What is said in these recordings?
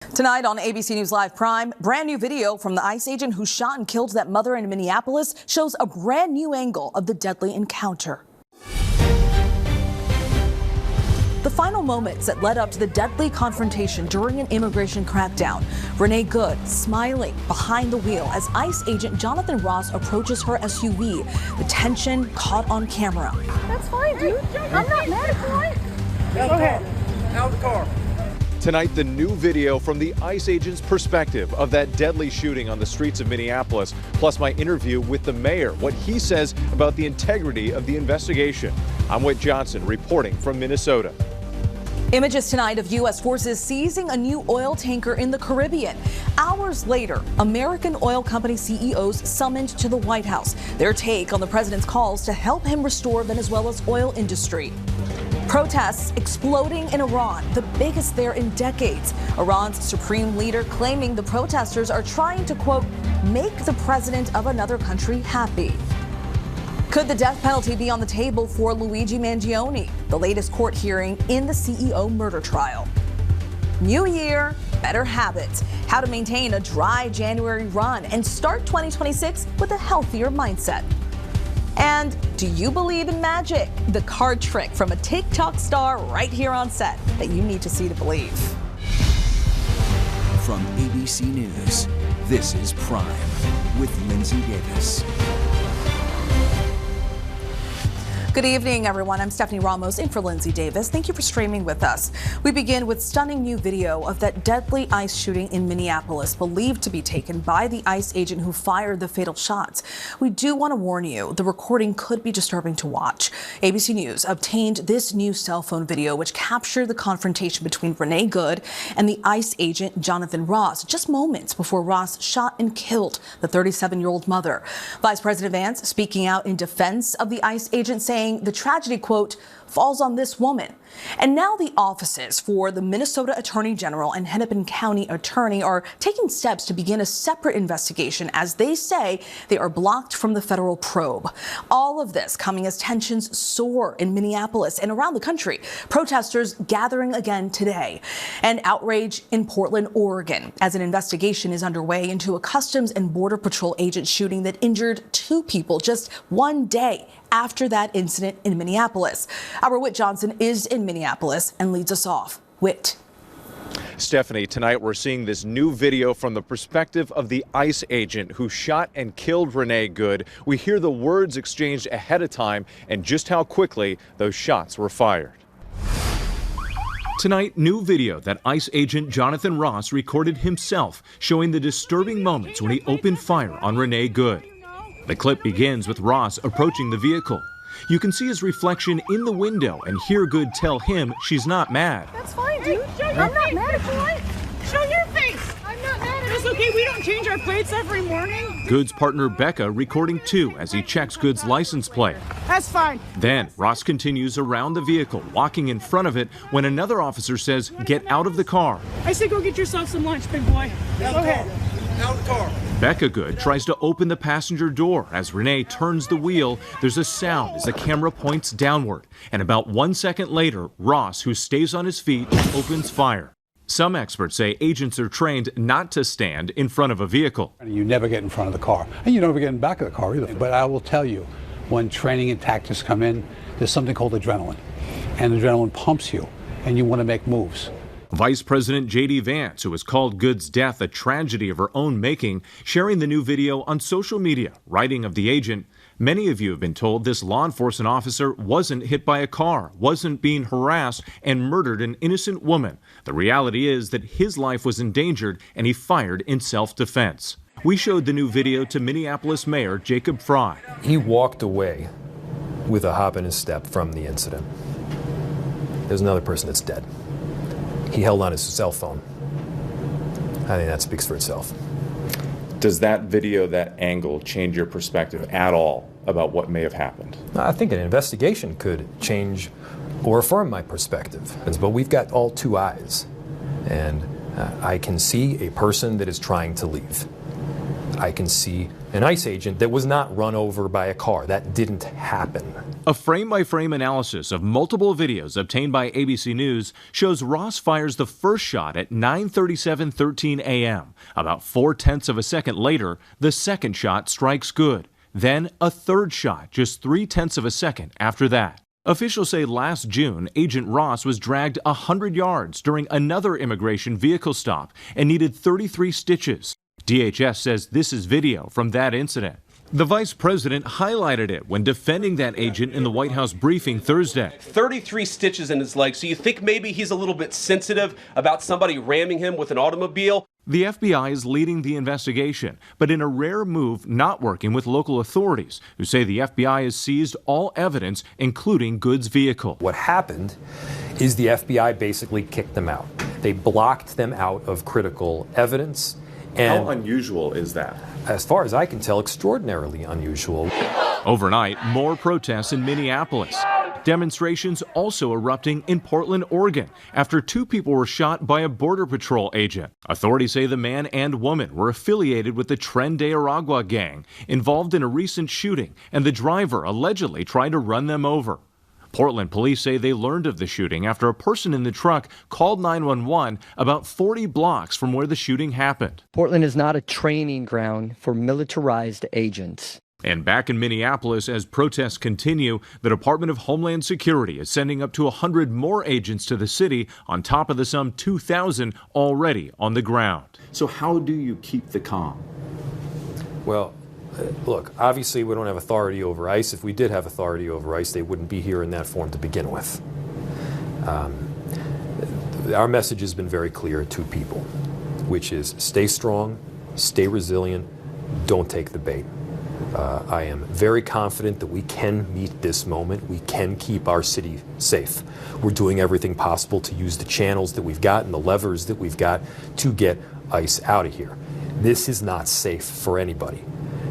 Tonight on ABC News Live Prime, brand new video from the ICE agent who shot and killed that mother in Minneapolis shows a brand new angle of the deadly encounter. The final moments that led up to the deadly confrontation during an immigration crackdown. Renee Good smiling behind the wheel as ICE agent Jonathan Ross approaches her SUV. The tension caught on camera. That's fine, dude. I'm not mad at you. Go ahead. Out of the car. Tonight, the new video from the ICE agent's perspective of that deadly shooting on the streets of Minneapolis, plus my interview with the mayor, what he says about the integrity of the investigation. I'm Whit Johnson reporting from Minnesota. Images tonight of U.S. forces seizing a new oil tanker in the Caribbean. Hours later, American oil company CEOs summoned to the White House. Their take on the president's calls to help him restore Venezuela's oil industry. Protests exploding in Iran, the biggest there in decades. Iran's supreme leader claiming the protesters are trying to, quote, make the president of another country happy. Could the death penalty be on the table for Luigi Mangione, the latest court hearing in the CEO murder trial? New year, better habits, how to maintain a dry January run and start 2026 with a healthier mindset. And do you believe in magic? The card trick from a TikTok star right here on set that you need to see to believe. From ABC News, this is Prime with Linsey Davis. Good evening, everyone. I'm Stephanie Ramos in for Linsey Davis. Thank you for streaming with us. We begin with stunning new video of that deadly ICE shooting in Minneapolis, believed to be taken by the ICE agent who fired the fatal shots. We do want to warn you, the recording could be disturbing to watch. ABC News obtained this new cell phone video, which captured the confrontation between Renee Good and the ICE agent Jonathan Ross, just moments before Ross shot and killed the 37-year-old mother. Vice President Vance speaking out in defense of the ICE agent, saying the tragedy, quote, falls on this woman. And now the offices for the Minnesota Attorney General and Hennepin County Attorney are taking steps to begin a separate investigation as they say they are blocked from the federal probe. All of this coming as tensions soar in Minneapolis and around the country. Protesters gathering again today. And outrage in Portland, Oregon, as an investigation is underway into a Customs and Border Patrol agent shooting that injured 2 people just one day after that incident in Minneapolis. Our Whit Johnson is in Minneapolis and leads us off. Whit. Stephanie, tonight we're seeing this new video from the perspective of the ICE agent who shot and killed Renee Good. We hear the words exchanged ahead of time and just how quickly those shots were fired. Tonight, new video that ICE agent Jonathan Ross recorded himself, showing the disturbing moments when he opened fire on Renee Good. The clip begins with Ross approaching the vehicle. You can see his reflection in the window and hear Good tell him she's not mad. That's fine, dude. I'm not mad at you. Show your face. I'm not mad at you. It's okay. We don't change our plates every morning. Good's partner Becca recording too as he checks Good's license plate. That's fine. Then Ross continues around the vehicle, walking in front of it when another officer says, "Get out of the car." I said go get yourself some lunch, big boy. Go ahead. Out of the car. Becca Good tries to open the passenger door. As Renee turns the wheel, there's a sound as the camera points downward. And about 1 second later, Ross, who stays on his feet, opens fire. Some experts say agents are trained not to stand in front of a vehicle. You never get in front of the car, and you never get in the back of the car either. But I will tell you, when training and tactics come in, there's something called adrenaline. And adrenaline pumps you, and you want to make moves. Vice President J.D. Vance, who has called Good's death a tragedy of her own making, sharing the new video on social media, writing of the agent, "Many of you have been told this law enforcement officer wasn't hit by a car, wasn't being harassed, and murdered an innocent woman. The reality is that his life was endangered and he fired in self-defense." We showed the new video to Minneapolis Mayor Jacob Fry. He walked away with a hop in his step from the incident. There's another person that's dead. He held on his cell phone. I think that speaks for itself. Does that video, that angle, change your perspective at all about what may have happened? I think an investigation could change or affirm my perspective. But we've got all 2 eyes. And I can see a person that is trying to leave. I can see an ICE agent that was not run over by a car. That didn't happen. A frame-by-frame analysis of multiple videos obtained by ABC News shows Ross fires the first shot at 9:37:13 a.m. About 0.4 of a second later, the second shot strikes Good. Then a third shot just 0.3 of a second after that. Officials say last June, Agent Ross was dragged 100 yards during another immigration vehicle stop and needed 33 stitches. DHS says this is video from that incident. The vice president highlighted it when defending that agent in the White House briefing Thursday. 33 stitches in his leg, so you think maybe he's a little bit sensitive about somebody ramming him with an automobile? The FBI is leading the investigation, but in a rare move, not working with local authorities, who say the FBI has seized all evidence, including Good's vehicle. What happened is the FBI basically kicked them out. They blocked them out of critical evidence. And how unusual is that? As far as I can tell, extraordinarily unusual. Overnight, more protests in Minneapolis. Demonstrations also erupting in Portland, Oregon, after 2 people were shot by a Border Patrol agent. Authorities say the man and woman were affiliated with the Tren de Aragua gang, involved in a recent shooting, and the driver allegedly tried to run them over. Portland police say they learned of the shooting after a person in the truck called 911 about 40 blocks from where the shooting happened. Portland is not a training ground for militarized agents. And back in Minneapolis, as protests continue, the Department of Homeland Security is sending up to 100 more agents to the city on top of the some 2,000 already on the ground. So how do you keep the calm? Well, look, obviously we don't have authority over ICE. If we did have authority over ICE, they wouldn't be here in that form to begin with. Our message has been very clear to people, which is stay strong, stay resilient, don't take the bait. I am very confident that we can meet this moment. We can keep our city safe. We're doing everything possible to use the channels that we've got and the levers that we've got to get ICE out of here. This is not safe for anybody.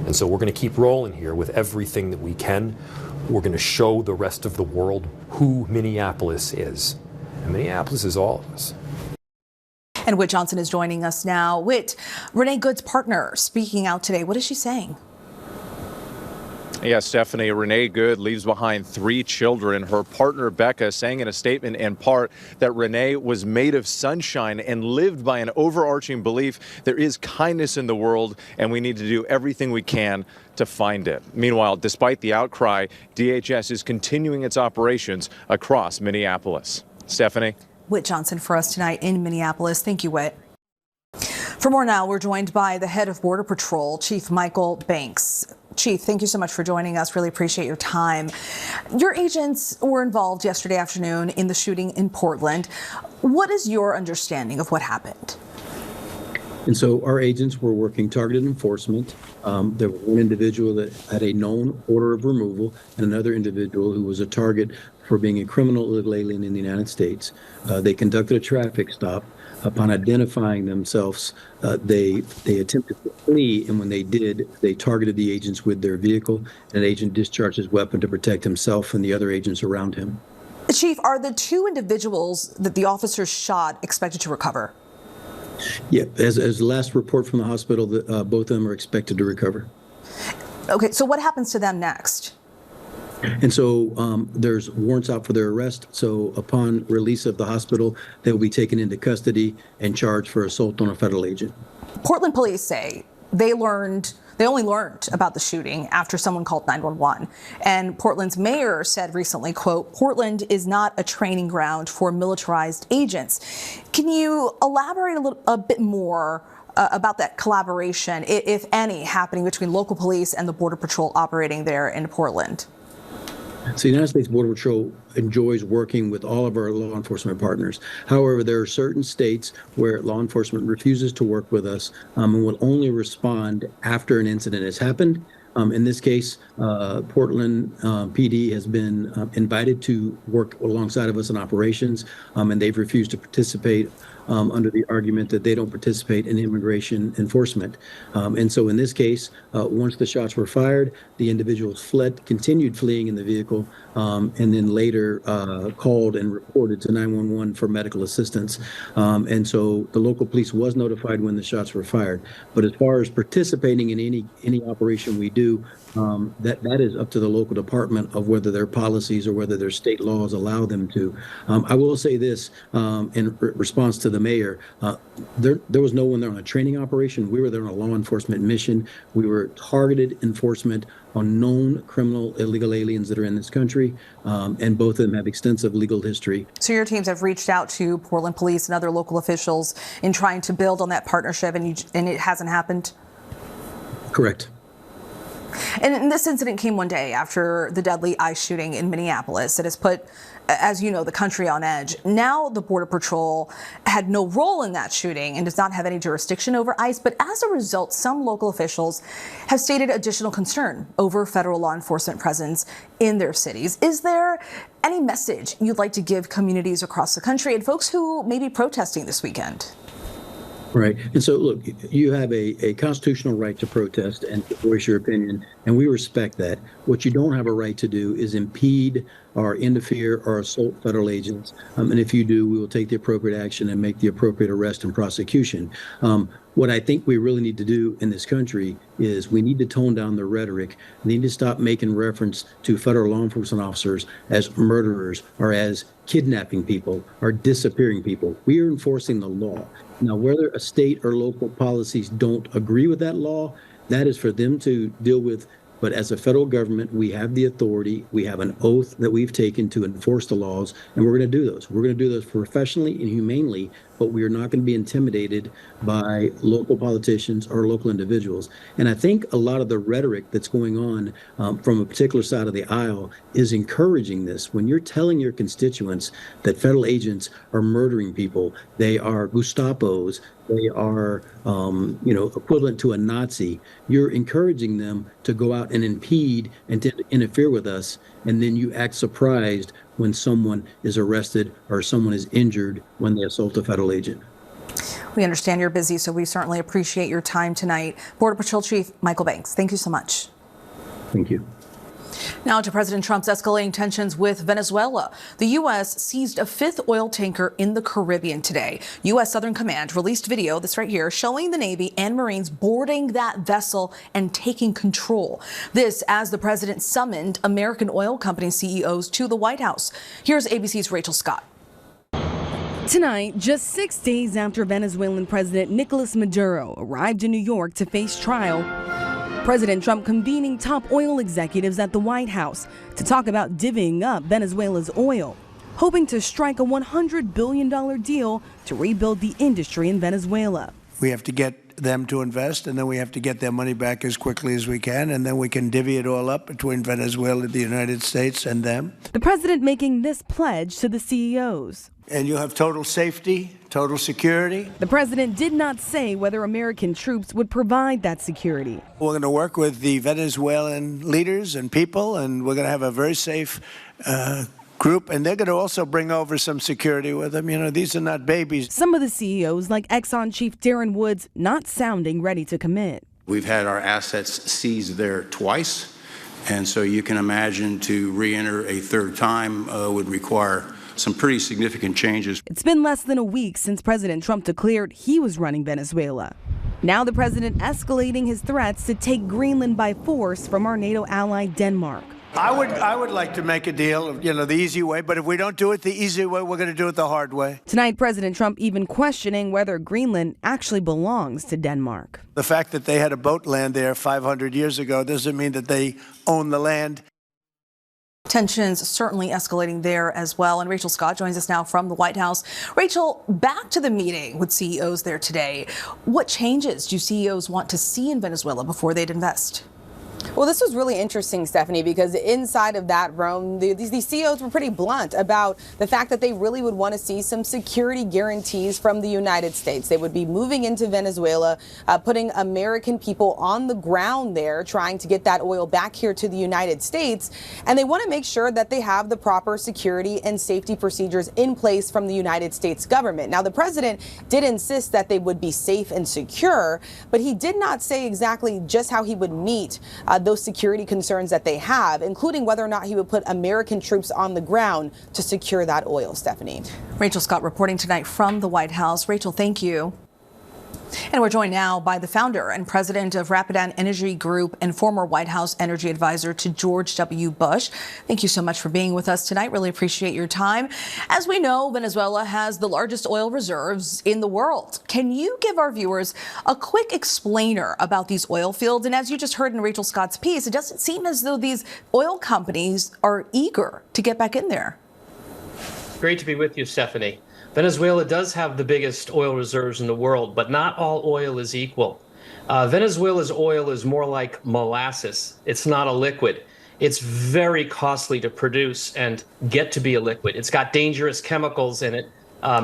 And so we're going to keep rolling here with everything that we can. We're going to show the rest of the world who Minneapolis is. And Minneapolis is all of us. And Whit Johnson is joining us now. Whit, Renee Good's partner, speaking out today. What is she saying? Yes, Stephanie, Renee Good leaves behind 3 children. Her partner, Becca, saying in a statement in part that Renee was made of sunshine and lived by an overarching belief there is kindness in the world and we need to do everything we can to find it. Meanwhile, despite the outcry, DHS is continuing its operations across Minneapolis. Stephanie? Whit Johnson for us tonight in Minneapolis. Thank you, Whit. For more now, we're joined by the head of Border Patrol, Chief Michael Banks. Chief, thank you so much for joining us. Really appreciate your time. Your agents were involved yesterday afternoon in the shooting in Portland. What is your understanding of what happened? And so our agents were working targeted enforcement. There was one individual that had a known order of removal and another individual who was a target for being a criminal illegal alien in the United States. They conducted a traffic stop. Upon identifying themselves, they attempted to flee, and when they did, they targeted the agents with their vehicle, and an agent discharged his weapon to protect himself and the other agents around him. Chief, are the 2 individuals that the officers shot expected to recover? Yeah, as the last report from the hospital, both of them are expected to recover. Okay, so what happens to them next? And so there's warrants out for their arrest. So upon release of the hospital, they will be taken into custody and charged for assault on a federal agent. Portland police say they only learned about the shooting after someone called 911. And Portland's mayor said recently, quote, Portland is not a training ground for militarized agents. Can you elaborate a bit more about that collaboration, if any, happening between local police and the Border Patrol operating there in Portland? So the United States Border Patrol enjoys working with all of our law enforcement partners. However, there are certain states where law enforcement refuses to work with us and will only respond after an incident has happened. In this case, Portland PD has been invited to work alongside of us in operations, and they've refused to participate under the argument that they don't participate in immigration enforcement. And so in this case, once the shots were fired, the individuals fled, continued fleeing in the vehicle, and then later called and reported to 911 for medical assistance. And so the local police was notified when the shots were fired. But as far as participating in any operation we do, that is up to the local department of whether their policies or whether their state laws allow them to. I will say this in response to the mayor, there was no one there on a training operation. We were there on a law enforcement mission. We were targeted enforcement on known criminal illegal aliens that are in this country, and both of them have extensive legal history. So your teams have reached out to Portland police and other local officials in trying to build on that partnership, and it hasn't happened? Correct. And this incident came one day after the deadly ICE shooting in Minneapolis. It has put, as you know, the country on edge. Now the Border Patrol had no role in that shooting and does not have any jurisdiction over ICE. But as a result, some local officials have stated additional concern over federal law enforcement presence in their cities. Is there any message you'd like to give communities across the country and folks who may be protesting this weekend? Right. And so, look, you have a constitutional right to protest and to voice your opinion, and we respect that. What you don't have a right to do is impede or interfere or assault federal agents. And if you do, we will take the appropriate action and make the appropriate arrest and prosecution. What I think we really need to do in this country is we need to tone down the rhetoric. We need to stop making reference to federal law enforcement officers as murderers or as kidnapping people or disappearing people. We are enforcing the law. Now, whether a state or local policies don't agree with that law, that is for them to deal with. But as a federal government, we have the authority, we have an oath that we've taken to enforce the laws, and we're going to do those. We're going to do those professionally and humanely, but we are not going to be intimidated by local politicians or local individuals. And I think a lot of the rhetoric that's going on from a particular side of the aisle is encouraging this. When you're telling your constituents that federal agents are murdering people, they are Gestapos, they are, equivalent to a Nazi, you're encouraging them to go out and impede and to interfere with us, and then you act surprised when someone is arrested or someone is injured when they assault a federal agent. We understand you're busy, so we certainly appreciate your time tonight. Border Patrol Chief Michael Banks, thank you so much. Thank you. Now to President Trump's escalating tensions with Venezuela. The U.S. seized a fifth oil tanker in the Caribbean today. U.S. Southern Command released video, this right here, showing the Navy and Marines boarding that vessel and taking control. This as the president summoned American oil company CEOs to the White House. Here's ABC's Rachel Scott. Tonight, just 6 days after Venezuelan President Nicolas Maduro arrived in New York to face trial, President Trump convening top oil executives at the White House to talk about divvying up Venezuela's oil, hoping to strike a $100 billion deal to rebuild the industry in Venezuela. We have to get them to invest, and then we have to get their money back as quickly as we can, and then we can divvy it all up between Venezuela, the United States, and them. The president making this pledge to the CEOs. And you have total safety, total security. The president did not say whether American troops would provide that security. We're going to work with the Venezuelan leaders and people, and we're going to have a very safe group, and they're going to also bring over some security with them. You know, these are not babies. Some of the CEOs, like Exxon chief Darren Woods, not sounding ready to commit. We've had our assets seized there twice, and so you can imagine to re-enter a third time would require some pretty significant changes. It's been less than a week since President Trump declared he was running Venezuela. Now the president escalating his threats to take Greenland by force from our NATO ally Denmark. I would like to make a deal, the easy way, but if we don't do it the easy way, we're going to do it the hard way. Tonight, President Trump even questioning whether Greenland actually belongs to Denmark. The fact that they had a boat land there 500 years ago doesn't mean that they own the land. Tensions certainly escalating there as well. And Rachel Scott joins us now from the White House. Rachel, back to the meeting with CEOs there today. What changes do CEOs want to see in Venezuela before they'd invest? Well, this was really interesting, Stephanie, because inside of that room, these CEOs were pretty blunt about the fact that they really would want to see some security guarantees from the United States. They would be moving into Venezuela, putting American people on the ground there, trying to get that oil back here to the United States. And they want to make sure that they have the proper security and safety procedures in place from the United States government. Now, the president did insist that they would be safe and secure, but he did not say exactly just how he would meet those security concerns that they have, including whether or not he would put American troops on the ground to secure that oil, Stephanie. Rachel Scott reporting tonight from the White House. Rachel, thank you. And we're joined now by the founder and president of Rapidan Energy Group and former White House energy advisor to George W. Bush. Thank you so much for being with us tonight. Really appreciate your time. As we know, Venezuela has the largest oil reserves in the world. Can you give our viewers a quick explainer about these oil fields? And as you just heard in Rachel Scott's piece, it doesn't seem as though these oil companies are eager to get back in there. Great to be with you, Stephanie. Venezuela does have the biggest oil reserves in the world, but not all oil is equal. Venezuela's oil is more like molasses. It's not a liquid. It's very costly to produce and get to be a liquid. It's got dangerous chemicals in it,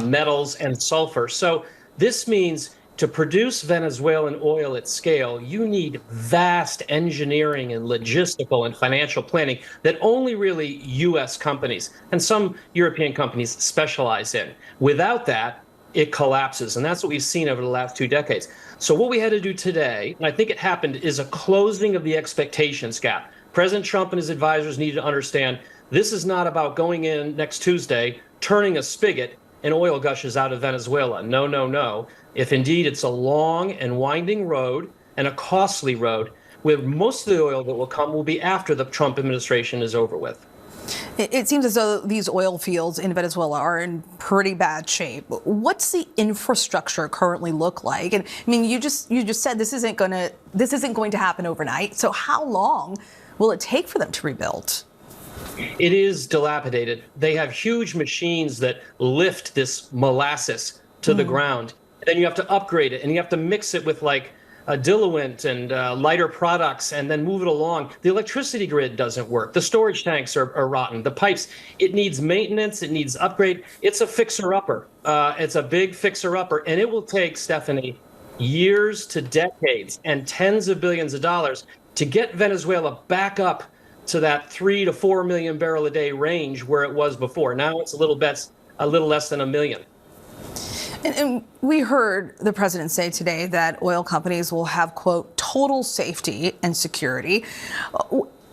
metals and sulfur. So this means to produce Venezuelan oil at scale, you need vast engineering and logistical and financial planning that only really U.S. companies and some European companies specialize in. Without that, it collapses. And that's what we've seen over the last 2 decades. So what we had to do today, and I think it happened, is a closing of the expectations gap. President Trump and his advisors needed to understand this is not about going in next Tuesday, turning a spigot, and oil gushes out of Venezuela. No, no, no. If indeed it's a long and winding road and a costly road, where most of the oil that will come will be after the Trump administration is over with. It seems as though these oil fields in Venezuela are in pretty bad shape. What's the infrastructure currently look like? And I mean, you just said this isn't going to happen overnight. So how long will it take for them to rebuild? It is dilapidated. They have huge machines that lift this molasses to the ground. Then you have to upgrade it, and you have to mix it with like a diluent and lighter products, and then move it along. The electricity grid doesn't work. The storage tanks are rotten. The pipes, it needs maintenance. It needs upgrade. It's a fixer-upper. It's a big fixer-upper, and it will take, Stephanie, years to decades and tens of billions of dollars to get Venezuela back up to that 3 to 4 million barrel a day range where it was before. Now it's a little less than a million. And we heard the president say today that oil companies will have, quote, total safety and security.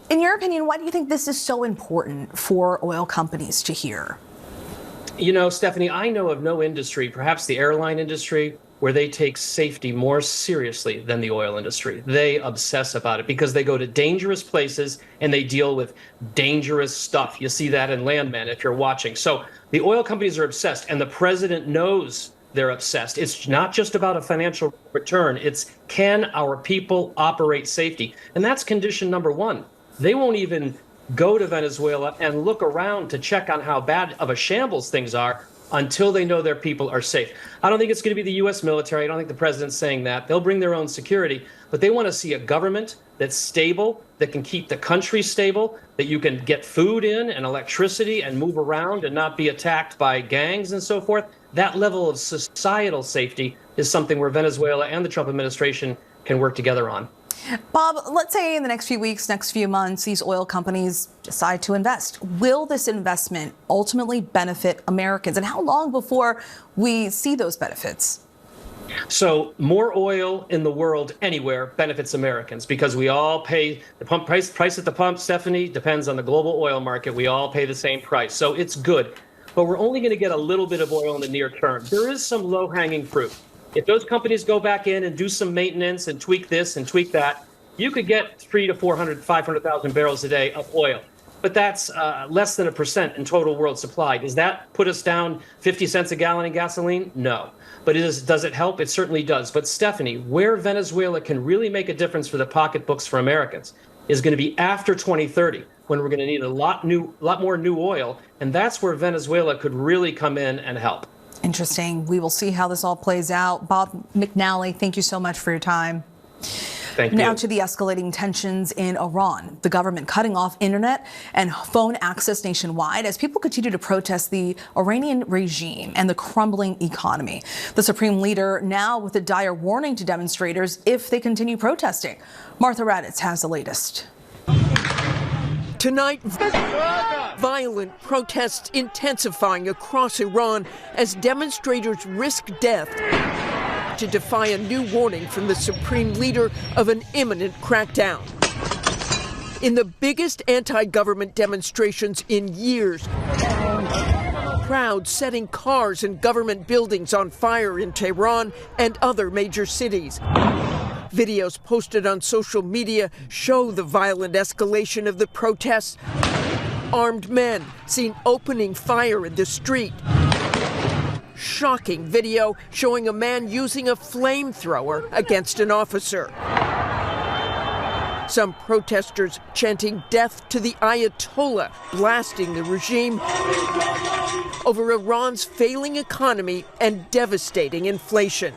In your opinion, why do you think this is so important for oil companies to hear? You know, Stephanie, I know of no industry, perhaps the airline industry, where they take safety more seriously than the oil industry. They obsess about it because they go to dangerous places and they deal with dangerous stuff. You see that in Landman if you're watching. So the oil companies are obsessed, and the president knows they're obsessed. It's not just about a financial return. It's, can our people operate safety? And that's condition number one. They won't even go to Venezuela and look around to check on how bad of a shambles things are until they know their people are safe. I don't think it's going to be the U.S. military. I don't think the president's saying that. They'll bring their own security, but they want to see a government that's stable, that can keep the country stable, that you can get food in and electricity and move around and not be attacked by gangs and so forth. That level of societal safety is something where Venezuela and the Trump administration can work together on. Bob, let's say in the next few weeks, next few months, these oil companies decide to invest. Will this investment ultimately benefit Americans? And how long before we see those benefits? So more oil in the world anywhere benefits Americans because we all pay the pump price at the pump, Stephanie, depends on the global oil market. We all pay the same price. So it's good. But we're only going to get a little bit of oil in the near term. There is some low-hanging fruit. If those companies go back in and do some maintenance and tweak this and tweak that, you could get 300 to 400, 500,000 barrels a day of oil. But that's less than 1% in total world supply. Does that put us down 50 cents a gallon in gasoline? No. But does it help? It certainly does. But Stephanie, where Venezuela can really make a difference for the pocketbooks for Americans is going to be after 2030, when we're going to need a lot more new oil. And that's where Venezuela could really come in and help. Interesting. We will see how this all plays out. Bob McNally, thank you so much for your time. Thank Now you. to the escalating tensions in Iran. The government cutting off internet and phone access nationwide as people continue to protest the Iranian regime and the crumbling economy. The supreme leader now with a dire warning to demonstrators if they continue protesting. Martha Raddatz has the latest. Tonight, violent protests intensifying across Iran as demonstrators risk death to defy a new warning from the supreme leader of an imminent crackdown. In the biggest anti-government demonstrations in years, crowds setting cars and government buildings on fire in Tehran and other major cities. Videos posted on social media show the violent escalation of the protests. Armed men seen opening fire in the street. Shocking video showing a man using a flamethrower against an officer. Some protesters chanting death to the Ayatollah, blasting the regime over Iran's failing economy and devastating inflation.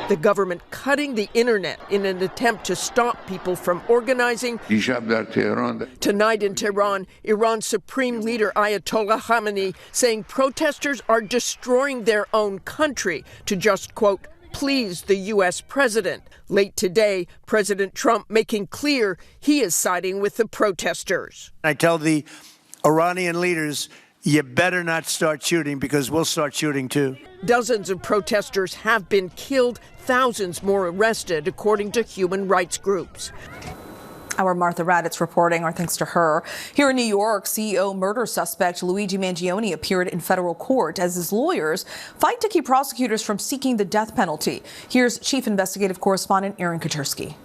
The government cutting the internet in an attempt to stop people from organizing. Tonight in Tehran, Iran's supreme leader Ayatollah Khamenei saying protesters are destroying their own country to just, quote, please the U.S. president. Late today, President Trump making clear he is siding with the protesters. I tell the Iranian leaders, you better not start shooting because we'll start shooting too. Dozens of protesters have been killed, thousands more arrested, according to human rights groups. Our Martha Raddatz reporting, our thanks to her. Here in New York, CEO murder suspect Luigi Mangione appeared in federal court as his lawyers fight to keep prosecutors from seeking the death penalty. Here's Chief Investigative Correspondent Aaron Katersky.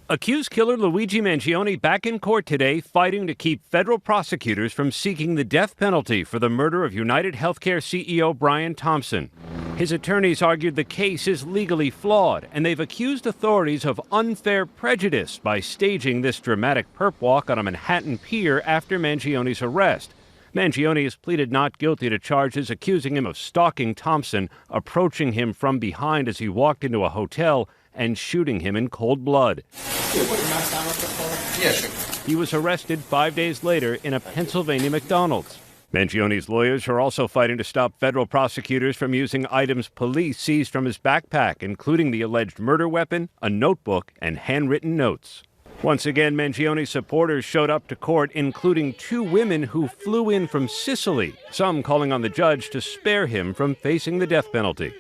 Accused killer Luigi Mangione back in court today fighting to keep federal prosecutors from seeking the death penalty for the murder of United Healthcare CEO Brian Thompson. His attorneys argued the case is legally flawed, and they've accused authorities of unfair prejudice by staging this dramatic perp walk on a Manhattan pier after Mangione's arrest. Mangione has pleaded not guilty to charges accusing him of stalking Thompson, approaching him from behind as he walked into a hotel, and shooting him in cold blood. He was arrested 5 days later in a Pennsylvania McDonald's. Mangione's lawyers are also fighting to stop federal prosecutors from using items police seized from his backpack, including the alleged murder weapon, a notebook, and handwritten notes. Once again, Mangione's supporters showed up to court, including 2 women who flew in from Sicily, some calling on the judge to spare him from facing the death penalty.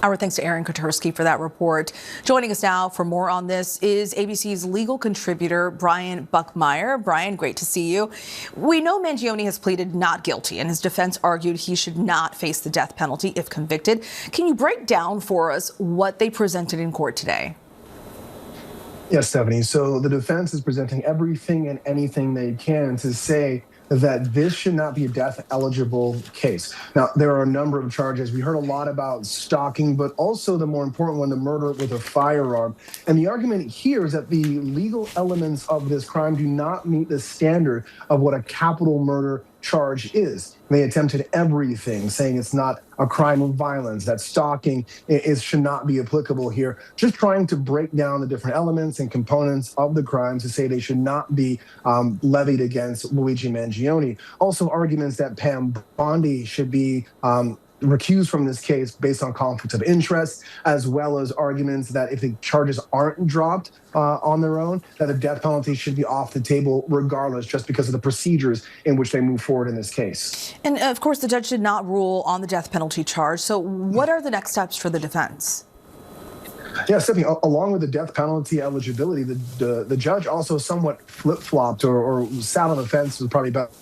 Our thanks to Aaron Katersky for that report. Joining us now for more on this is ABC's legal contributor, Brian Buckmeyer. Brian, great to see you. We know Mangione has pleaded not guilty, and his defense argued he should not face the death penalty if convicted. Can you break down for us what they presented in court today? Yes, Stephanie. So the defense is presenting everything and anything they can to say that this should not be a death-eligible case. Now, there are a number of charges. We heard a lot about stalking, but also the more important one, the murder with a firearm. And the argument here is that the legal elements of this crime do not meet the standard of what a capital murder charge is. They attempted everything, saying it's not a crime of violence, that stalking should not be applicable here. Just trying to break down the different elements and components of the crime to say they should not be levied against Luigi Mangione. Also arguments that Pam Bondi should be recused from this case based on conflicts of interest, as well as arguments that if the charges aren't dropped on their own, that the death penalty should be off the table regardless, just because of the procedures in which they move forward in this case. And of course, the judge did not rule on the death penalty charge. So what are the next steps for the defense? Yeah, Stephanie, along with the death penalty eligibility, the judge also somewhat flip-flopped or sat on the fence, was probably about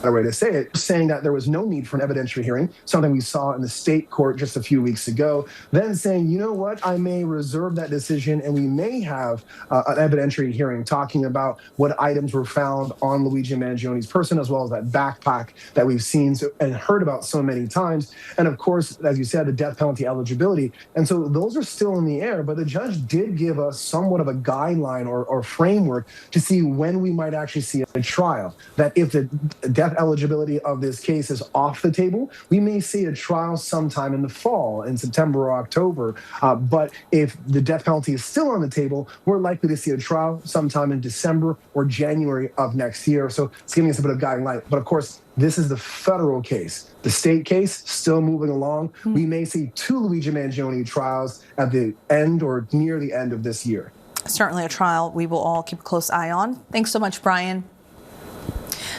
a way to say it, saying that there was no need for an evidentiary hearing, something we saw in the state court just a few weeks ago, then saying, you know what, I may reserve that decision and we may have an evidentiary hearing talking about what items were found on Luigi Mangione's person, as well as that backpack that we've seen and heard about so many times. And of course, as you said, the death penalty eligibility. And so those are still in the air, but the judge did give us somewhat of a guideline or framework to see when we might actually see a trial, that if the death death eligibility of this case is off the table. We may see a trial sometime in the fall, in September or October. But if the death penalty is still on the table, we're likely to see a trial sometime in December or January of next year. So it's giving us a bit of guiding light. But of course, this is the federal case. The state case still moving along. We may see 2 Luigi Mangione trials at the end or near the end of this year. Certainly a trial we will all keep a close eye on. Thanks so much, Brian.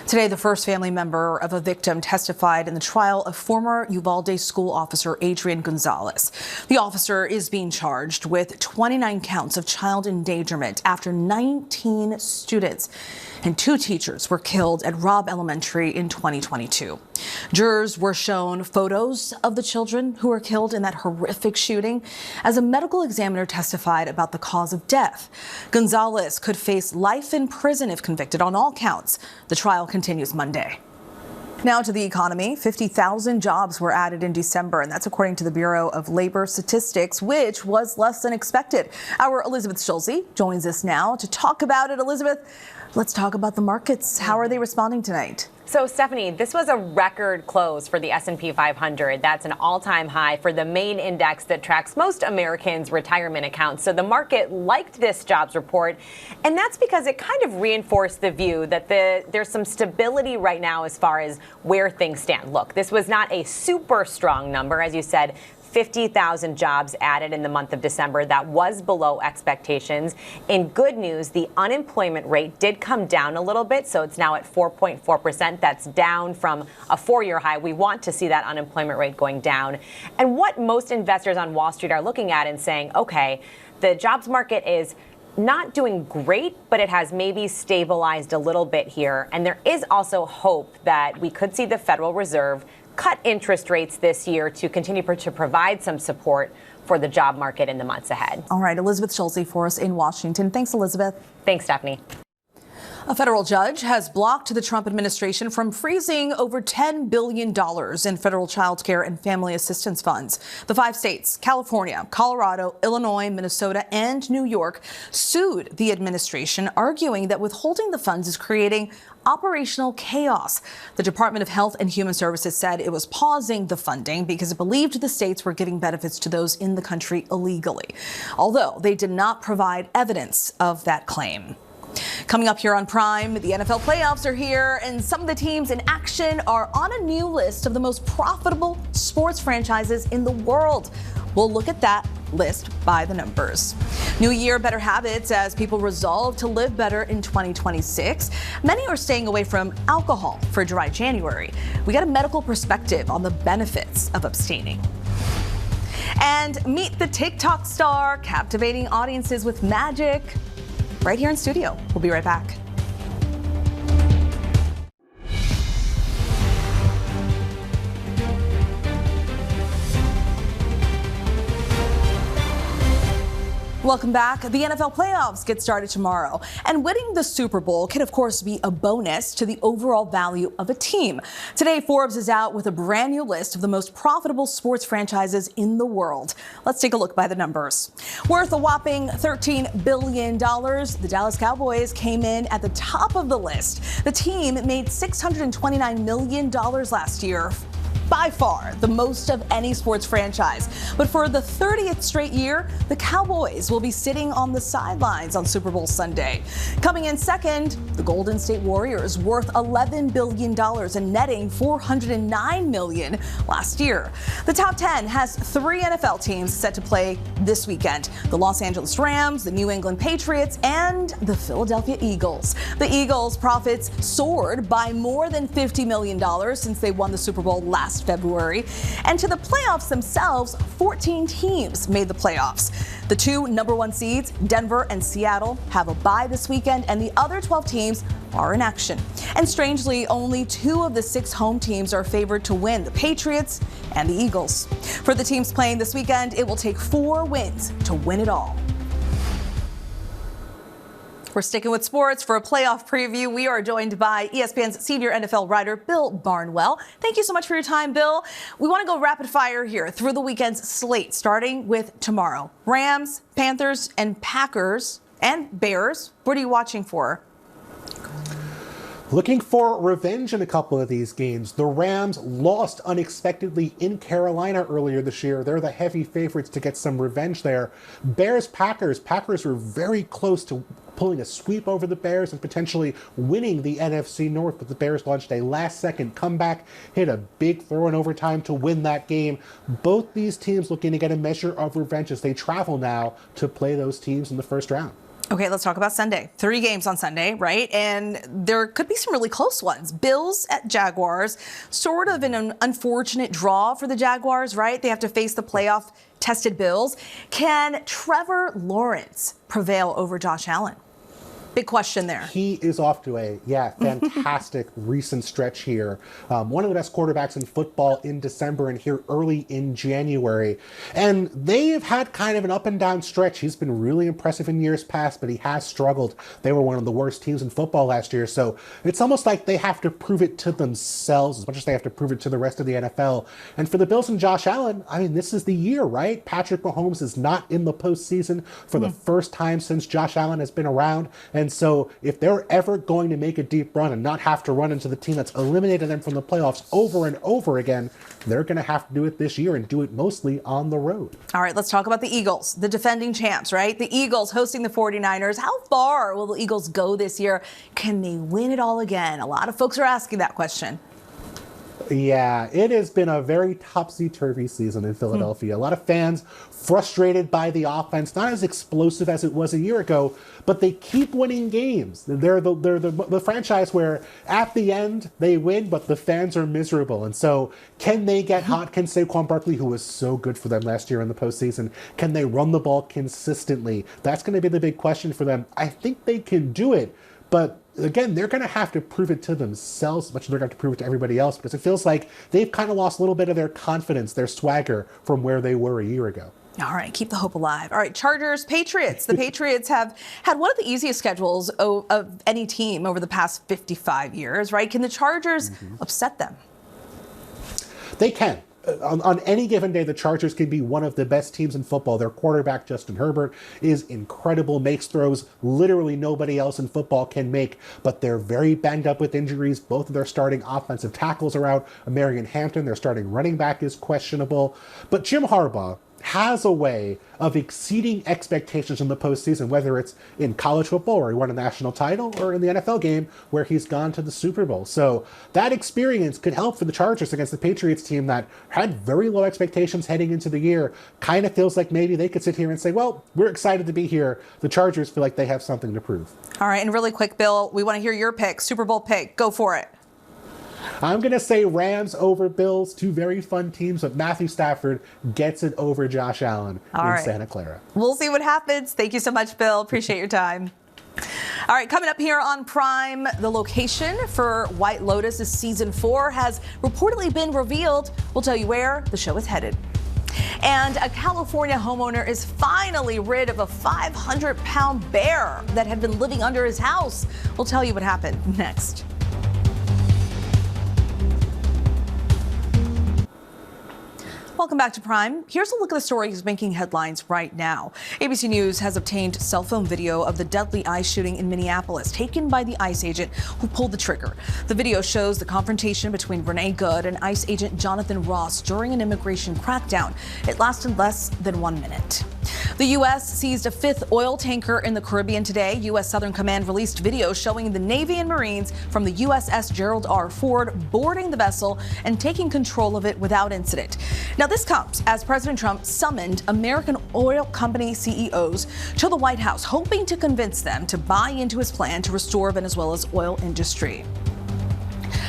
Today, the first family member of a victim testified in the trial of former Uvalde school officer Adrian Gonzalez. The officer is being charged with 29 counts of child endangerment after 19 students and 2 teachers were killed at Robb Elementary in 2022. Jurors were shown photos of the children who were killed in that horrific shooting as a medical examiner testified about the cause of death. Gonzalez could face life in prison if convicted on all counts. The trial continues Monday. Now to the economy. 50,000 jobs were added in December, and that's according to the Bureau of Labor Statistics, which was less than expected. Our Elizabeth Schulze joins us now to talk about it. Elizabeth, let's talk about the markets. How are they responding tonight? So, Stephanie, this was a record close for the S&P 500. That's an all-time high for the main index that tracks most Americans' retirement accounts. So the market liked this jobs report, and that's because it kind of reinforced the view that there's some stability right now as far as where things stand. Look, this was not a super strong number, as you said. 50,000 jobs added in the month of December. That was below expectations. In good news, the unemployment rate did come down a little bit, so it's now at 4.4%. That's down from a 4-year high. We want to see that unemployment rate going down. And what most investors on Wall Street are looking at and saying, okay, the jobs market is not doing great, but it has maybe stabilized a little bit here. And there is also hope that we could see the Federal Reserve cut interest rates this year to continue to provide some support for the job market in the months ahead. All right, Elizabeth Schulze for us in Washington. Thanks, Elizabeth. Thanks, Stephanie. A federal judge has blocked the Trump administration from freezing over $10 billion in federal child care and family assistance funds. The 5 states, California, Colorado, Illinois, Minnesota, and New York, sued the administration, arguing that withholding the funds is creating operational chaos. The Department of Health and Human Services said it was pausing the funding because it believed the states were giving benefits to those in the country illegally, although they did not provide evidence of that claim. Coming up here on Prime, the NFL playoffs are here, and some of the teams in action are on a new list of the most profitable sports franchises in the world. We'll look at that list by the numbers. New year, better habits as people resolve to live better in 2026. Many are staying away from alcohol for dry January. We got a medical perspective on the benefits of abstaining. And meet the TikTok star, captivating audiences with magic. Right here in studio. We'll be right back. Welcome back. The NFL playoffs get started tomorrow, and winning the Super Bowl can, of course, be a bonus to the overall value of a team. Today, Forbes is out with a brand new list of the most profitable sports franchises in the world. Let's take a look by the numbers. Worth a whopping $13 billion, the Dallas Cowboys came in at the top of the list. The team made $629 million last year. By far the most of any sports franchise. But for the 30th straight year, the Cowboys will be sitting on the sidelines on Super Bowl Sunday. Coming in second, the Golden State Warriors, worth $11 billion and netting $409 million last year. The top 10 has 3 NFL teams set to play this weekend: the Los Angeles Rams, the New England Patriots, and the Philadelphia Eagles. The Eagles' profits soared by more than $50 million since they won the Super Bowl last February. And to the playoffs themselves, 14 teams made the playoffs. The 2 number 1 seeds, Denver and Seattle, have a bye this weekend, and the other 12 teams are in action. And strangely, only 2 of the 6 home teams are favored to win, the Patriots and the Eagles. For the teams playing this weekend, it will take 4 wins to win it all. We're sticking with sports for a playoff preview. We are joined by ESPN's senior NFL writer, Bill Barnwell. Thank you so much for your time, Bill. We want to go rapid fire here through the weekend's slate, starting with tomorrow. Rams, Panthers, and Packers, and Bears. What are you watching for? Looking for revenge in a couple of these games. The Rams lost unexpectedly in Carolina earlier this year. They're the heavy favorites to get some revenge there. Bears-Packers. Packers were very close to pulling a sweep over the Bears and potentially winning the NFC North, but the Bears launched a last-second comeback, hit a big throw in overtime to win that game. Both these teams looking to get a measure of revenge as they travel now to play those teams in the first round. Okay, let's talk about Sunday. 3 games on Sunday, right? And there could be some really close ones. Bills at Jaguars, sort of an unfortunate draw for the Jaguars, right? They have to face the playoff-tested Bills. Can Trevor Lawrence prevail over Josh Allen? Big question there. He is off to a, fantastic recent stretch here. One of the best quarterbacks in football in December and here early in January. And they have had kind of an up and down stretch. He's been really impressive in years past, but he has struggled. They were one of the worst teams in football last year. So it's almost like they have to prove it to themselves as much as they have to prove it to the rest of the NFL. And for the Bills and Josh Allen, I mean, this is the year, right? Patrick Mahomes is not in the postseason for the first time since Josh Allen has been around. And so if they're ever going to make a deep run and not have to run into the team that's eliminated them from the playoffs over and over again, they're going to have to do it this year and do it mostly on the road. All right, let's talk about the Eagles, the defending champs, right? The Eagles hosting the 49ers. How far will the Eagles go this year? Can they win it all again? A lot of folks are asking that question. Yeah, it has been a very topsy-turvy season in Philadelphia. A lot of fans frustrated by the offense, not as explosive as it was a year ago, but they keep winning games. They're the franchise where at the end they win, but the fans are miserable. And so can they get hot? Can Saquon Barkley, who was so good for them last year in the postseason, can they run the ball consistently? That's going to be the big question for them. I think they can do it, but again, they're going to have to prove it to themselves as much as they're going to have to prove it to everybody else, because it feels like they've kind of lost a little bit of their confidence, their swagger from where they were a year ago. All right, keep the hope alive. All right, Chargers, Patriots. The Patriots have had one of the easiest schedules of any team over the past 55 years, right? Can the Chargers upset them? They can. On any given day, the Chargers can be one of the best teams in football. Their quarterback, Justin Herbert, is incredible, makes throws literally nobody else in football can make, but they're very banged up with injuries. Both of their starting offensive tackles are out. Marion Hampton, their starting running back, is questionable. But Jim Harbaugh has a way of exceeding expectations in the postseason, whether it's in college football where he won a national title or in the NFL game where he's gone to the Super Bowl. So that experience could help for the Chargers against the Patriots team that had very low expectations heading into the year. Kind of feels like maybe they could sit here and say, well, we're excited to be here. The Chargers feel like they have something to prove. All right, and really quick, Bill, we want to hear your pick, Super Bowl pick. Go for it. I'm going to say Rams over Bills, two very fun teams, but Matthew Stafford gets it over Josh Allen in Santa Clara. We'll see what happens. Thank you so much, Bill. Appreciate your time. All right, coming up here on Prime, the location for White Lotus' season 4 has reportedly been revealed. We'll tell you where the show is headed. And a California homeowner is finally rid of a 500-pound bear that had been living under his house. We'll tell you what happened next. Welcome back to Prime. Here's a look at the stories making headlines right now. ABC News has obtained cell phone video of the deadly ICE shooting in Minneapolis, taken by the ICE agent who pulled the trigger. The video shows the confrontation between Renee Good and ICE agent Jonathan Ross during an immigration crackdown. It lasted less than 1 minute. The U.S. seized a 5th oil tanker in the Caribbean today. U.S. Southern Command released video showing the Navy and Marines from the USS Gerald R. Ford boarding the vessel and taking control of it without incident. Now, this comes as President Trump summoned American oil company CEOs to the White House, hoping to convince them to buy into his plan to restore Venezuela's oil industry.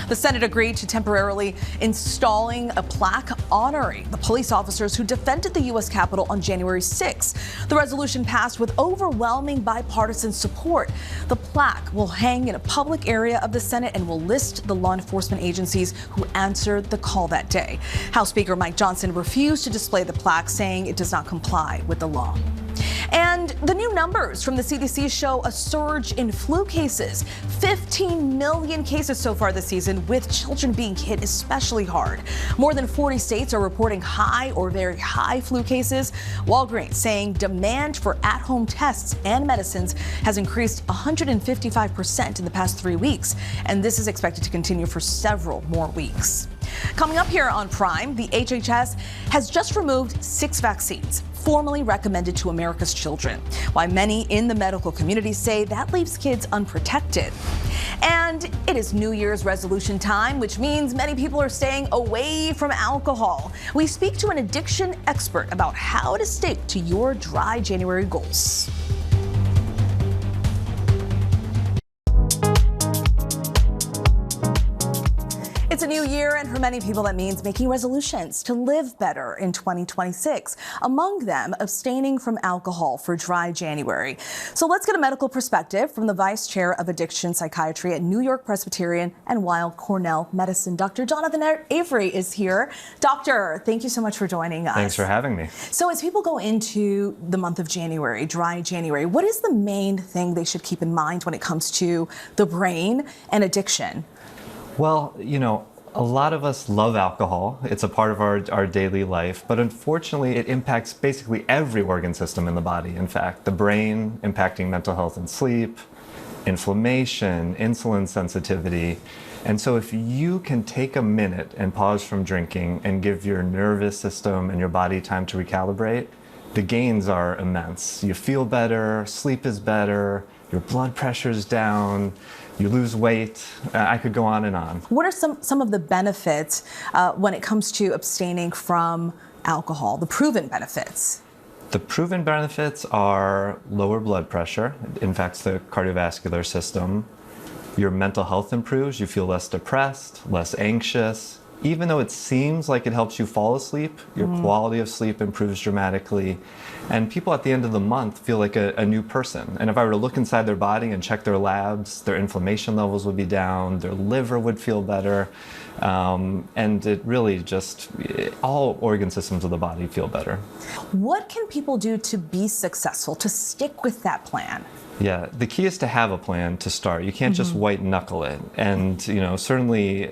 The Senate agreed to temporarily installing a plaque honoring the police officers who defended the U.S. Capitol on January 6. The resolution passed with overwhelming bipartisan support. The plaque will hang in a public area of the Senate and will list the law enforcement agencies who answered the call that day. House Speaker Mike Johnson refused to display the plaque, saying it does not comply with the law. And the new numbers from the CDC show a surge in flu cases. 15 million cases so far this season, with children being hit especially hard. More than 40 states are reporting high or very high flu cases. Walgreens saying demand for at-home tests and medicines has increased 155% in the past 3 weeks, and this is expected to continue for several more weeks. Coming up here on Prime, the HHS has just removed 6 vaccines formerly recommended to America's children, while many in the medical community say that leaves kids unprotected. And it is New Year's resolution time, which means many people are staying away from alcohol. We speak to an addiction expert about how to stick to your dry January goals. It's a new year, and for many people that means making resolutions to live better in 2026. Among them, abstaining from alcohol for dry January. So let's get a medical perspective from the Vice Chair of Addiction Psychiatry at New York Presbyterian and Weill Cornell Medicine. Dr. Jonathan Avery is here. Doctor, thank you so much for joining us. Thanks for having me. So as people go into the month of January, dry January, what is the main thing they should keep in mind when it comes to the brain and addiction? Well, you know, a lot of us love alcohol. It's a part of our daily life, but unfortunately it impacts basically every organ system in the body. In fact, the brain impacting mental health and sleep, inflammation, insulin sensitivity. And so if you can take a minute and pause from drinking and give your nervous system and your body time to recalibrate, the gains are immense. You feel better, sleep is better, your blood pressure's down, you lose weight. I could go on and on. What are some of the benefits when it comes to abstaining from alcohol, the proven benefits? The proven benefits are lower blood pressure, impacts the cardiovascular system. Your mental health improves, you feel less depressed, less anxious. Even though it seems like it helps you fall asleep, your quality of sleep improves dramatically. And people at the end of the month feel like a new person. And if I were to look inside their body and check their labs, their inflammation levels would be down, their liver would feel better. And it really just, all organ systems of the body feel better. What can people do to be successful, to stick with that plan? Yeah, the key is to have a plan to start. You can't just white knuckle it. And, you know, certainly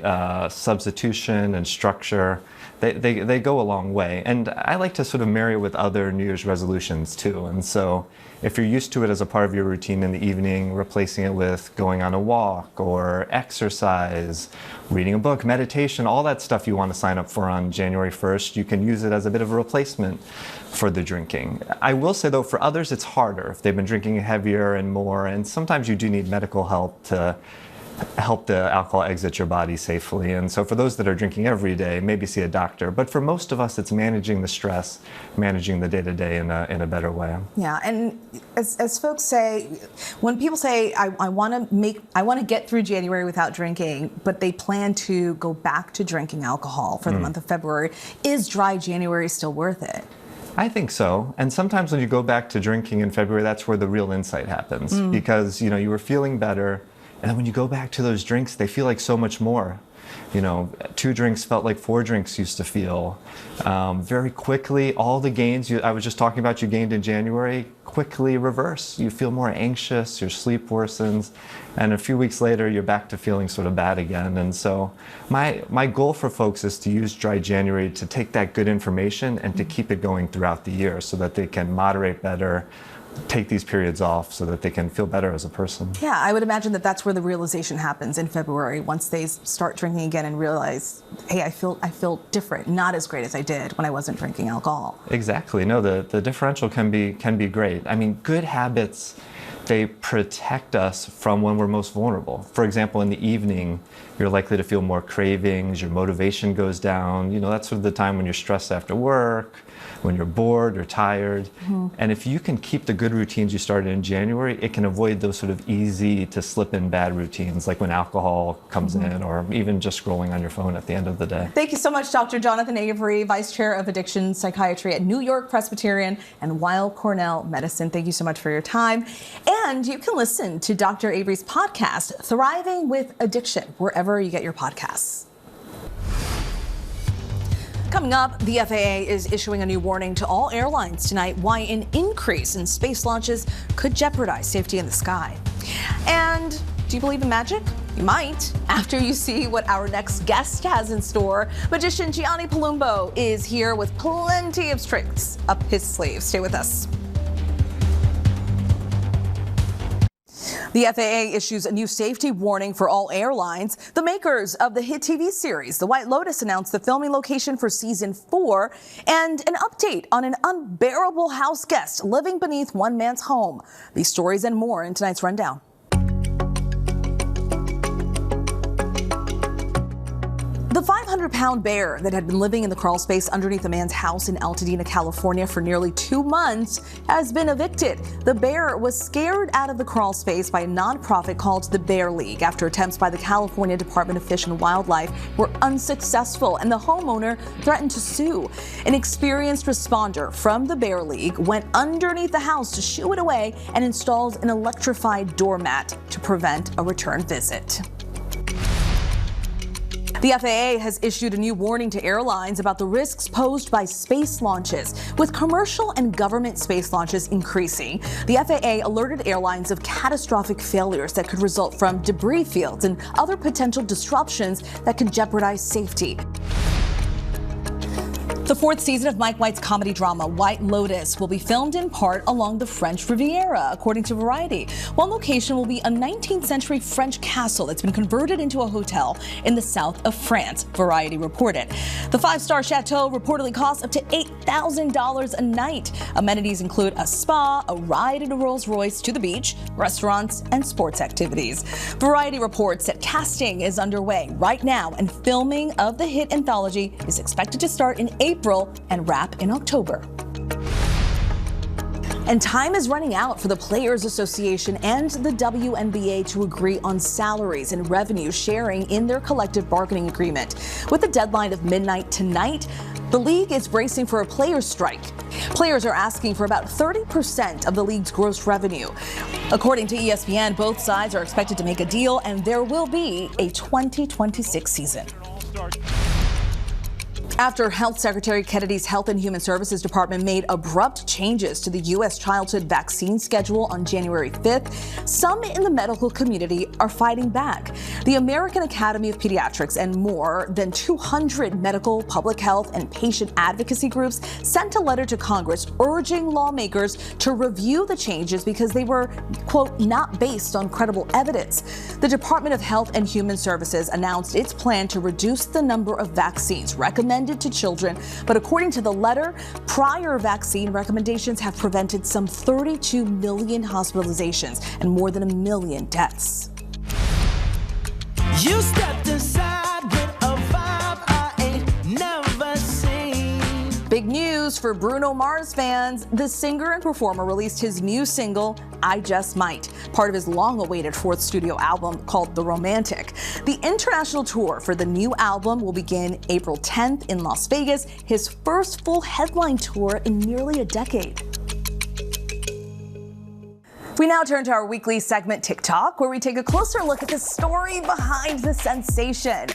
substitution and structure, they go a long way. And I like to sort of marry it with other New Year's resolutions too. And so if you're used to it as a part of your routine in the evening, replacing it with going on a walk or exercise, reading a book, meditation, all that stuff you want to sign up for on January 1st, you can use it as a bit of a replacement for the drinking. I will say though, for others it's harder if they've been drinking heavier and more, and sometimes you do need medical help to help the alcohol exit your body safely. And so for those that are drinking every day, maybe see a doctor. But for most of us, it's managing the stress, managing the day-to-day in a better way. Yeah, and as folks say, when people say, I want to get through January without drinking, but they plan to go back to drinking alcohol for the month of February, is dry January still worth it? I think so. And sometimes when you go back to drinking in February, that's where the real insight happens. Because, you know, you were feeling better, and then when you go back to those drinks, they feel like so much more. You know, 2 drinks felt like 4 drinks used to feel. Very quickly, all the gains I was just talking about you gained in January quickly reverse. You feel more anxious, your sleep worsens, and a few weeks later, you're back to feeling sort of bad again. And so my goal for folks is to use dry January to take that good information and to keep it going throughout the year so that they can moderate better, take these periods off so that they can feel better as a person. Yeah, I would imagine that that's where the realization happens in February, once they start drinking again and realize, hey, I feel different, not as great as I did when I wasn't drinking alcohol. Exactly. No, the differential can be great. I mean, good habits, they protect us from when we're most vulnerable. For example, in the evening, you're likely to feel more cravings, your motivation goes down. You know, that's sort of the time when you're stressed after work, when you're bored or tired. And if you can keep the good routines you started in January, it can avoid those sort of easy to slip in bad routines, like when alcohol comes in, or even just scrolling on your phone at the end of the day. Thank you so much, Dr. Jonathan Avery, Vice Chair of Addiction Psychiatry at New York Presbyterian and Weill Cornell Medicine. Thank you so much for your time. And you can listen to Dr. Avery's podcast, Thriving with Addiction, wherever you get your podcasts. Coming up, the FAA is issuing a new warning to all airlines tonight why an increase in space launches could jeopardize safety in the sky. And do you believe in magic? You might, after you see what our next guest has in store. Magician Gianni Palumbo is here with plenty of tricks up his sleeve. Stay with us. The FAA issues a new safety warning for all airlines. The makers of the hit TV series The White Lotus announced the filming location for season 4 and an update on an unbearable house guest living beneath one man's home. These stories and more in tonight's rundown. The 500-pound bear that had been living in the crawl space underneath a man's house in Altadena, California for nearly 2 months has been evicted. The bear was scared out of the crawl space by a nonprofit called the Bear League after attempts by the California Department of Fish and Wildlife were unsuccessful and the homeowner threatened to sue. An experienced responder from the Bear League went underneath the house to shoo it away and installed an electrified doormat to prevent a return visit. The FAA has issued a new warning to airlines about the risks posed by space launches. With commercial and government space launches increasing, the FAA alerted airlines of catastrophic failures that could result from debris fields and other potential disruptions that could jeopardize safety. The 4th season of Mike White's comedy drama White Lotus will be filmed in part along the French Riviera, according to Variety. One location will be a 19th century French castle that's been converted into a hotel in the south of France, Variety reported. The 5-star chateau reportedly costs up to $8,000 a night. Amenities include a spa, a ride in a Rolls Royce to the beach, restaurants, and sports activities. Variety reports that casting is underway right now and filming of the hit anthology is expected to start in April and wrap in October. And time is running out for the Players Association and the WNBA to agree on salaries and revenue sharing in their collective bargaining agreement. With the deadline of midnight tonight, the league is bracing for a players' strike. Players are asking for about 30% of the league's gross revenue. According to ESPN, both sides are expected to make a deal, and there will be a 2026 season. After Health Secretary Kennedy's Health and Human Services Department made abrupt changes to the U.S. childhood vaccine schedule on January 5th, some in the medical community are fighting back. The American Academy of Pediatrics and more than 200 medical, public health, and patient advocacy groups sent a letter to Congress urging lawmakers to review the changes because they were, quote, not based on credible evidence. The Department of Health and Human Services announced its plan to reduce the number of vaccines recommended to children, but according to the letter, prior vaccine recommendations have prevented some 32 million hospitalizations and more than 1 million deaths. You stepped inside with a vibe I ain't never seen. Big news for Bruno Mars fans. The singer and performer released his new single, I Just Might, part of his long-awaited 4th studio album called The Romantic. The international tour for the new album will begin April 10th in Las Vegas, his first full headline tour in nearly a decade. We now turn to our weekly segment, TikTok, where we take a closer look at the story behind the sensation.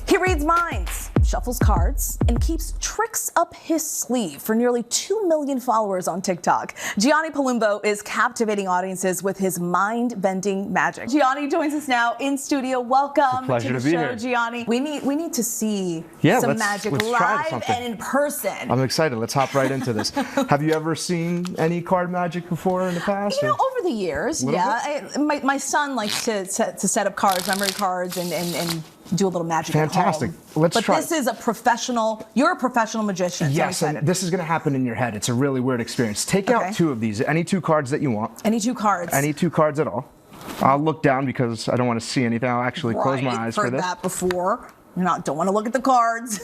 He reads minds, shuffles cards, and keeps tricks up his sleeve for nearly 2 million followers on TikTok. Gianni Palumbo is captivating audiences with his mind-bending magic. Gianni joins us now in studio. Welcome to the be show, here. Gianni. We need to see some magic let's try live something. and in person. I'm excited. Let's hop right into this. Have you ever seen any card magic before in the past? You know, over the years, my son likes to set up cards, memory cards, and do a little magic. Fantastic. At home. Let's but try. This is a professional. You're a professional magician. Yes, so and this is going to happen in your head. It's a really weird experience. Take out 2 of these. Any 2 cards that you want. Any 2 cards. Any 2 cards at all. I'll look down because I don't want to see anything. I'll actually close my eyes for this. Heard that before. Don't want to look at the cards.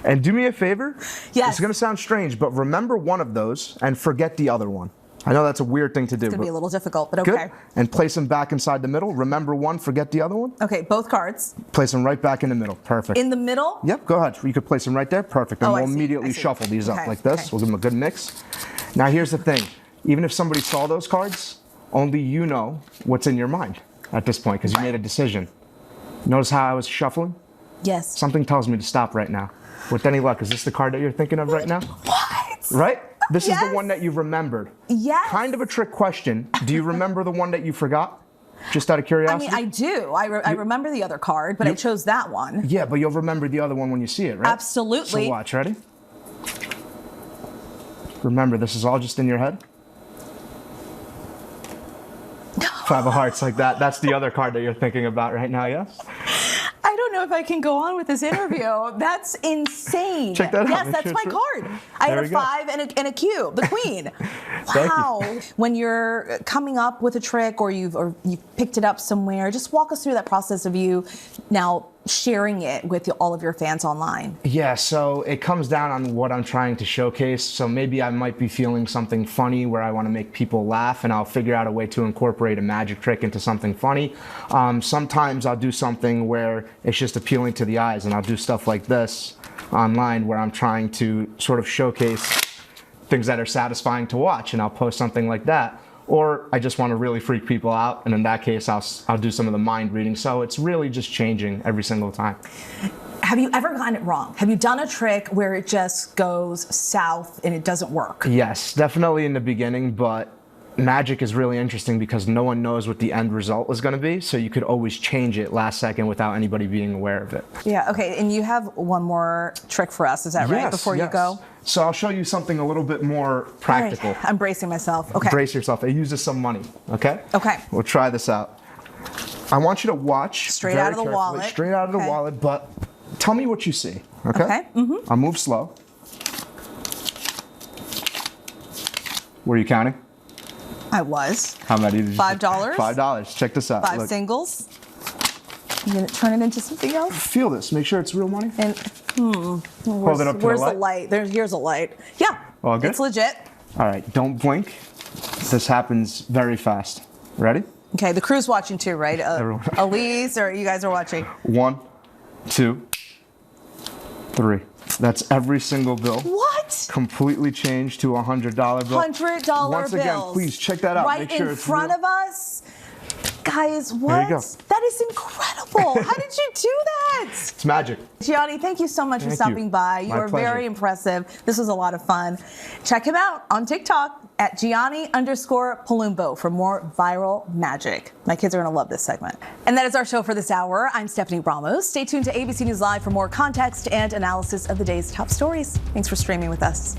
And do me a favor. Yes. It's going to sound strange, but remember one of those and forget the other one. I know that's a weird thing to do. It's going to be a little difficult, but okay. Good. And place them back inside the middle. Remember one, forget the other one. Okay, both cards. Place them right back in the middle. Perfect. In the middle? Yep, go ahead. You could place them right there. Perfect. And we'll immediately shuffle these up like this. We'll give them a good mix. Now here's the thing. Even if somebody saw those cards, only you know what's in your mind at this point because you made a decision. Notice how I was shuffling? Yes. Something tells me to stop right now. With any luck, is this the card that you're thinking of right now? What? Right? This is the one that you've remembered. Yes. Kind of a trick question. Do you remember the one that you forgot? Just out of curiosity? I mean, I do. I remember the other card, but I chose that one. Yeah, but you'll remember the other one when you see it, right? Absolutely. So watch, ready? Remember, this is all just in your head. 5 of hearts like that. That's the other card that you're thinking about right now, yes? I don't know if I can go on with this interview. That's insane. Check that out. Yes, Make that's sure my it's card. I had a 5 and a cube, the queen. Wow. When you're coming up with a trick or you've picked it up somewhere, just walk us through that process of you now sharing it with all of your fans online. Yeah, so it comes down on what I'm trying to showcase. So maybe I might be feeling something funny where I want to make people laugh, and I'll figure out a way to incorporate a magic trick into something funny. Sometimes I'll do something where it's just appealing to the eyes, and I'll do stuff like this online where I'm trying to sort of showcase things that are satisfying to watch, and I'll post something like that. Or I just want to really freak people out, and in that case, I'll do some of the mind reading. So it's really just changing every single time. Have you ever gotten it wrong? Have you done a trick where it just goes south and it doesn't work? Yes, definitely in the beginning, but magic is really interesting because no one knows what the end result is going to be, so you could always change it last second without anybody being aware of it. Yeah, okay, and you have one more trick for us, is that right, before you go? So I'll show you something a little bit more practical. All right. I'm bracing myself. Okay. Brace yourself. It uses some money, okay? Okay. We'll try this out. I want you to watch straight out of the wallet. Straight out of the wallet, but tell me what you see, okay? Okay. Mm-hmm. I'll move slow. Were you counting? I was. How many did you $5. $5. Check this out. 5 Look. singles. You gonna turn it into something else? Feel this. Make sure it's real money. And Hold it up to where's the the light? Here's a light. Yeah. All good? It's legit. All right. Don't blink. This happens very fast. Ready? Okay. The crew's watching too, right? Everyone. Elise, or you guys are watching? 1, 2, 3. That's every single bill. What? Completely changed to a $100 bill. $100 bills. Once again, please check that out. Right Make sure in it's front real. of us. Guys, what? There you go. That is incredible. How did you do that? It's magic. Gianni, thank you so much for Thank stopping you. by. You My are pleasure. very impressive. This was a lot of fun. Check him out on TikTok at Gianni_Palumbo for more viral magic. My kids are going to love this segment. And that is our show for this hour. I'm Stephanie Ramos. Stay tuned to ABC News Live for more context and analysis of the day's top stories. Thanks for streaming with us.